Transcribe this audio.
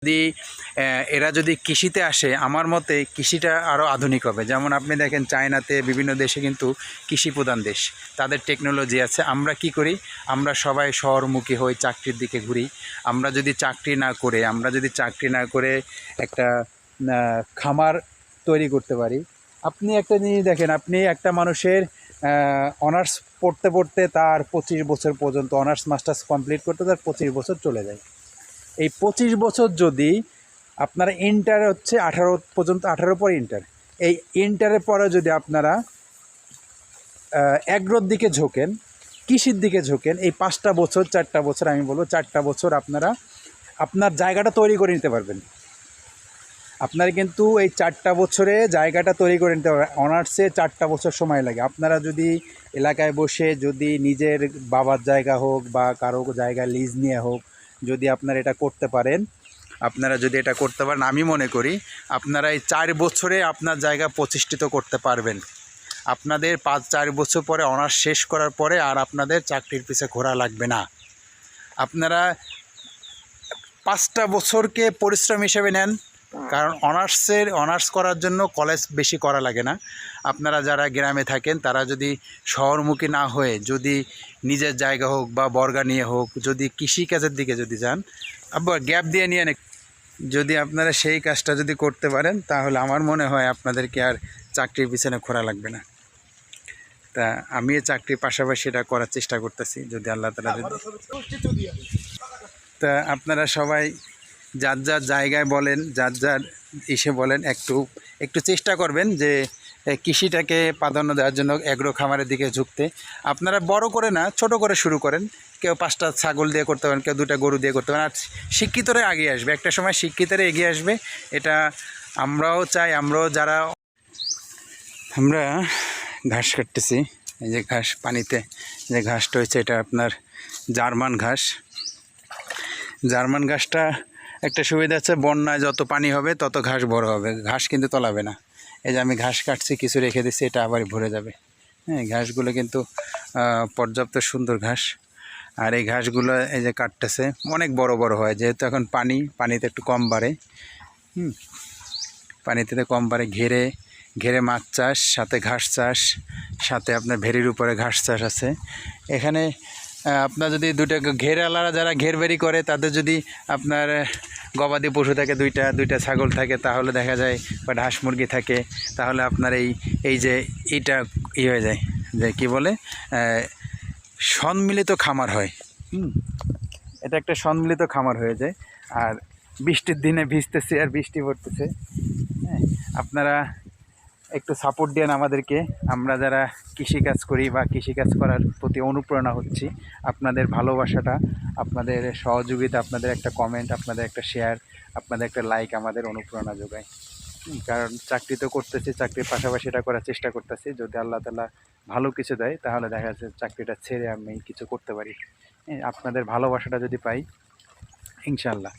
যদি এরা যদি কৃষিতে আসে, আমার মতে কৃষিটা আরও আধুনিক হবে। যেমন আপনি দেখেন চায়নাতে, বিভিন্ন দেশে কিন্তু কৃষি প্রধান দেশ, তাদের টেকনোলজি আছে। আমরা কি করি? আমরা সবাই শহরমুখী হই, চাকরির দিকে ঘুরি। আমরা যদি চাকরি না করে একটা খামার তৈরি করতে পারি। আপনি একটা জিনিস দেখেন, আপনি একটা মানুষের অনার্স পড়তে পড়তে তার 25 বছর পর্যন্ত, অনার্স মাস্টার্স কমপ্লিট করতে তার 25 বছর চলে যায়। এই 25 বছর যদি আপনারা ইন্টার হচ্ছে 18 পর্যন্ত, 18 পরে ইন্টার, এই ইন্টারের পরে যদি আপনারা অ্যাগ্রোর দিকে ঝোঁকেন, কৃষির দিকে ঝোঁকেন, এই 5টা বছর 4টা বছর, আমি বলবো 4টা বছর আপনারা আপনার জায়গাটা তৈরি করে নিতে পারবেন। আপনারা কিন্তু এই 4টা বছরে জায়গাটা তৈরি করে নিতে পারবেন। অনার্সে 4টা বছর সময় লাগে। আপনারা যদি এলাকায় বসে, যদি নিজের বাবার জায়গা হোক বা কারো জায়গা লিজ নিয়ে হোক, যদি আপনারা এটা করতে পারেন, আমি মনে করি আপনারা এই 4 বছরে আপনার জায়গা প্রতিষ্ঠিত করতে পারবেন। আপনাদের 4 বছর পরে, অনার্স শেষ করার পরে আর আপনাদের চাকরির পিছে ঘোরা লাগবে না। আপনারা 5টা বছরকে পরিশ্রম হিসেবে নেন, কারণ অনার্স করার জন্য কলেজ বেশি করা লাগে না। আপনারা যারা গ্রামে থাকেন, তারা যদি শহরমুখী না হয়ে, যদি নিজের জায়গা হোক বা বর্গা নিয়ে হোক, যদি কৃষিকাজের দিকে যদি যান, আবার গ্যাপ দিয়ে নিয়ে যদি আপনারা সেই কাজটা যদি করতে পারেন, তাহলে আমার মনে হয় আপনাদেরকে আর চাকরির পিছনে ঘোরা লাগবে না। তা আমি চাকরির পাশাপাশি এটা করার চেষ্টা করতেছি, যদি আল্লাহ তাআলা যদি। তা আপনারা সবাই যার যার জায়গায় বলেন, যার যার বলেন, একটু চেষ্টা করবেন যে কৃষিটাকে প্রাধান্য দেওয়ার জন্য, এগ্রো খামারের দিকে ঝুঁকতে। আপনারা বড় করে না, ছোট করে শুরু করেন। কেউ 5টা ছাগল দিয়ে করতে পারেন, কেউ 2টা গরু দিয়ে করতে পারেন। আর শিক্ষিতরা এগিয়ে আসবে, একটা সময় শিক্ষিতরা এগিয়ে আসবে। এটা আমরাও চাই। আমরা ঘাস কাটতেছি, এই যে ঘাস, পানিতে যে ঘাসটা হয়েছে, এটা আপনার জার্মান ঘাসটা একটা সুবিধা আছে, বন্যায় যত পানি হবে তত ঘাস বড় হবে, ঘাস কিন্তু তলাবে না। এই যে আমি ঘাস কাটছি, কিছু রেখে দিচ্ছি, এটা আবার ভরে যাবে। হ্যাঁ, ঘাসগুলো কিন্তু পর্যাপ্ত সুন্দর ঘাস। আর এই ঘাসগুলো এই যে কাটতেছে, অনেক বড় বড় হয়, যেহেতু এখন পানিতে একটু কম বাড়ে। পানিতে কম বাড়ে। ঘেরে মাছ চাষ, সাথে ঘাস চাষ, সাথে আপনার ভেরির উপরে ঘাস চাষ আছে এখানে। আপনার যদি 2টা ঘেরওয়ালারা যারা ঘেরবেরি করে, তাদের যদি আপনার গবাদি পশু থাকে, দুইটা ছাগল থাকে, তাহলে দেখা যায়, বা হাঁস মুরগি থাকে, তাহলে আপনার এই যে এইটা হয়ে যায়, যে কি বলে, সম্মিলিত খামার হয়। এটা একটা সম্মিলিত খামার হয়ে যায়। আর বৃষ্টির দিনে ভিজতেছে আর বৃষ্টি পড়তেছে। হ্যাঁ, আপনারা একটু সাপোর্ট দেন আমাদেরকে। আমরা যারা কৃষিকাজ করি বা কৃষিকাজ করার প্রতি অনুপ্রেরণা হচ্ছি, আপনাদের ভালোবাসাটা, আপনাদের সহযোগিতা, আপনাদের একটা কমেন্ট, আপনাদের একটা শেয়ার, আপনাদের একটা লাইক আমাদের অনুপ্রেরণা যোগায়। কারণ চাকরি তো করতেছি, চাকরির পাশাপাশি এটা করার চেষ্টা করতেছি। যদি আল্লাহ তাআলা ভালো কিছু দেয়, তাহলে দেখা যাচ্ছে চাকরিটা ছেড়ে আমি কিছু করতে পারি। আপনাদের ভালোবাসাটা যদি পাই, ইনশাআল্লাহ।